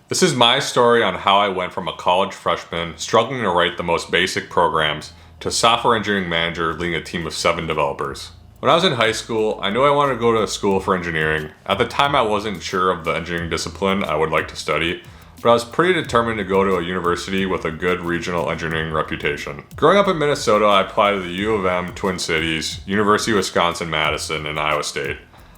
This is my story on how I went from a college freshman struggling to write the most basic programs to a software engineering manager leading a team of 7 developers. When I was in high school, I knew I wanted to go to school for engineering. At the time, I wasn't sure of the engineering discipline I would like to study, but I was pretty determined to go to a university with a good regional engineering reputation. Growing up in Minnesota, I applied to the U of M, Twin Cities, University of Wisconsin-Madison, and Iowa State.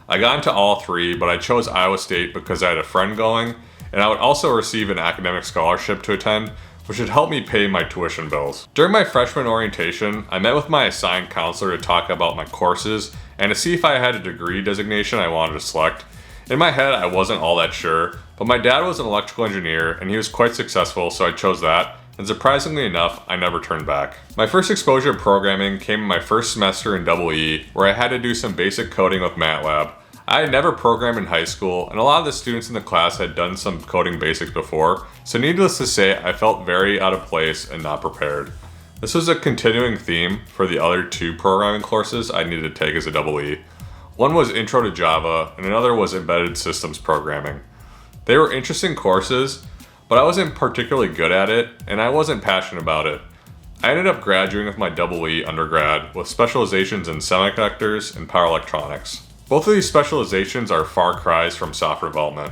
I got into all 3, but I chose Iowa State because I had a friend going, and I would also receive an academic scholarship to attend, which would help me pay my tuition bills. During my freshman orientation, I met with my assigned counselor to talk about my courses and to see if I had a degree designation I wanted to select. In my head, I wasn't all that sure, but my dad was an electrical engineer and he was quite successful, so I chose that, and surprisingly enough, I never turned back. My first exposure to programming came in my first semester in EE, where I had to do some basic coding with MATLAB. I had never programmed in high school, and a lot of the students in the class had done some coding basics before, so needless to say, I felt very out of place and not prepared. This was a continuing theme for the other 2 programming courses I needed to take as a EE. One was Intro to Java, and another was Embedded Systems Programming. They were interesting courses, but I wasn't particularly good at it, and I wasn't passionate about it. I ended up graduating with my EE undergrad with specializations in semiconductors and power electronics. Both of these specializations are far cries from software development.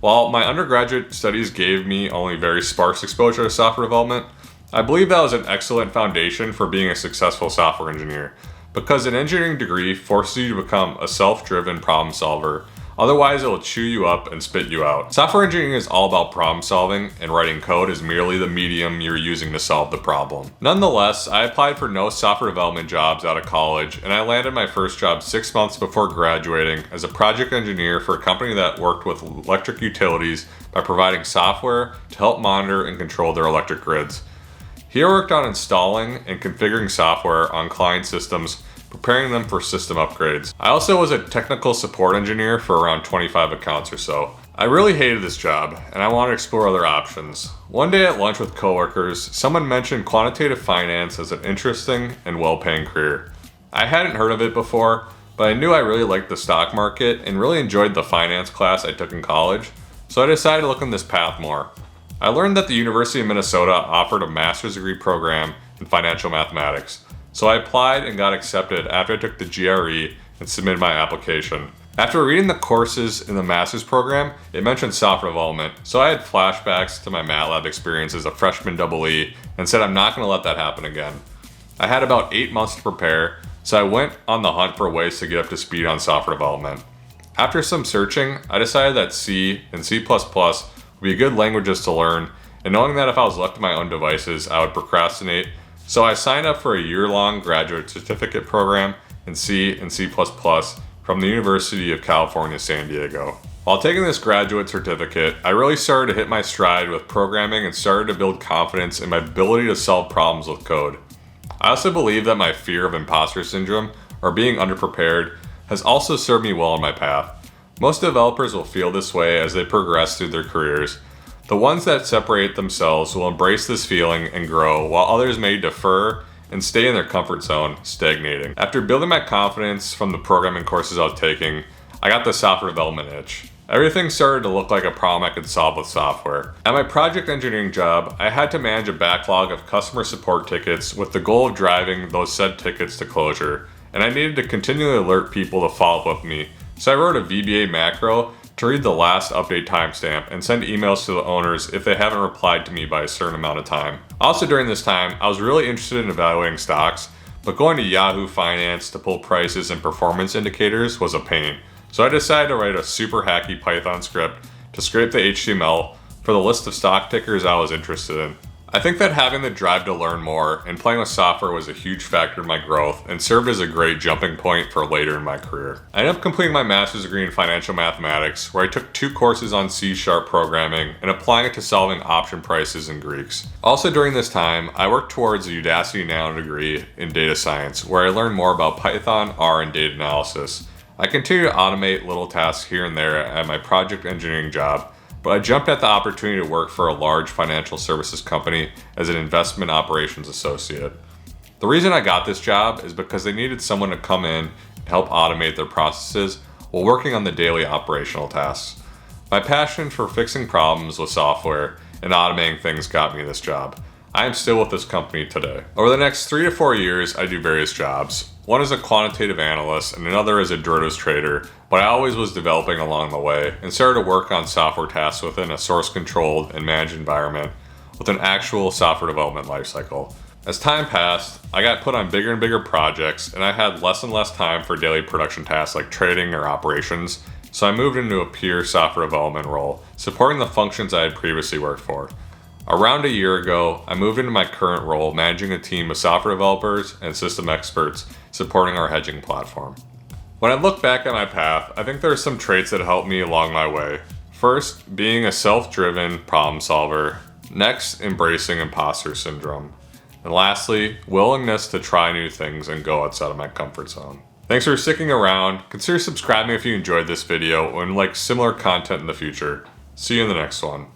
While my undergraduate studies gave me only very sparse exposure to software development, I believe that was an excellent foundation for being a successful software engineer, because an engineering degree forces you to become a self-driven problem solver. Otherwise, it will chew you up and spit you out. Software engineering is all about problem solving, and writing code is merely the medium you're using to solve the problem. Nonetheless, I applied for no software development jobs out of college, and I landed my first job 6 months before graduating as a project engineer for a company that worked with electric utilities by providing software to help monitor and control their electric grids. Here I worked on installing and configuring software on client systems, preparing them for system upgrades. I also was a technical support engineer for around 25 accounts or so. I really hated this job, and I wanted to explore other options. One day at lunch with coworkers, someone mentioned quantitative finance as an interesting and well-paying career. I hadn't heard of it before, but I knew I really liked the stock market and really enjoyed the finance class I took in college, so I decided to look in this path more. I learned that the University of Minnesota offered a master's degree program in financial mathematics. So I applied and got accepted after I took the GRE and submitted my application. After reading the courses in the master's program, it mentioned software development, so I had flashbacks to my MATLAB experience as a freshman EE and said I'm not going to let that happen again. I had about 8 months to prepare, so I went on the hunt for ways to get up to speed on software development. After some searching, I decided that C and C++ would be good languages to learn, and knowing that if I was left to my own devices, I would procrastinate. So I signed up for a year-long graduate certificate program in C and C++ from the University of California, San Diego. While taking this graduate certificate, I really started to hit my stride with programming and started to build confidence in my ability to solve problems with code. I also believe that my fear of imposter syndrome, or being underprepared, has also served me well on my path. Most developers will feel this way as they progress through their careers. The ones that separate themselves will embrace this feeling and grow, while others may defer and stay in their comfort zone, stagnating. After building my confidence from the programming courses I was taking, I got the software development itch. Everything started to look like a problem I could solve with software. At my project engineering job, I had to manage a backlog of customer support tickets with the goal of driving those said tickets to closure, and I needed to continually alert people to follow up with me, so I wrote a VBA macro to read the last update timestamp and send emails to the owners if they haven't replied to me by a certain amount of time. Also during this time, I was really interested in evaluating stocks, but going to Yahoo Finance to pull prices and performance indicators was a pain. So I decided to write a super hacky Python script to scrape the HTML for the list of stock tickers I was interested in. I think that having the drive to learn more and playing with software was a huge factor in my growth and served as a great jumping point for later in my career. I ended up completing my master's degree in financial mathematics, where I took 2 courses on C# programming and applying it to solving option prices in Greeks. Also during this time, I worked towards a Udacity Nano degree in data science, where I learned more about Python, R, and data analysis. I continue to automate little tasks here and there at my project engineering job, but I jumped at the opportunity to work for a large financial services company as an investment operations associate. The reason I got this job is because they needed someone to come in and help automate their processes while working on the daily operational tasks. My passion for fixing problems with software and automating things got me this job. I am still with this company today. Over the next 3 to 4 years, I do various jobs. One is a quantitative analyst and another is a derivatives trader, but I always was developing along the way and started to work on software tasks within a source-controlled and managed environment with an actual software development lifecycle. As time passed, I got put on bigger and bigger projects and I had less and less time for daily production tasks like trading or operations, so I moved into a pure software development role, supporting the functions I had previously worked for. Around a year ago, I moved into my current role managing a team of software developers and system experts supporting our hedging platform. When I look back at my path, I think there are some traits that helped me along my way. First, being a self-driven problem solver. Next, embracing imposter syndrome. And lastly, willingness to try new things and go outside of my comfort zone. Thanks for sticking around. Consider subscribing if you enjoyed this video and like similar content in the future. See you in the next one.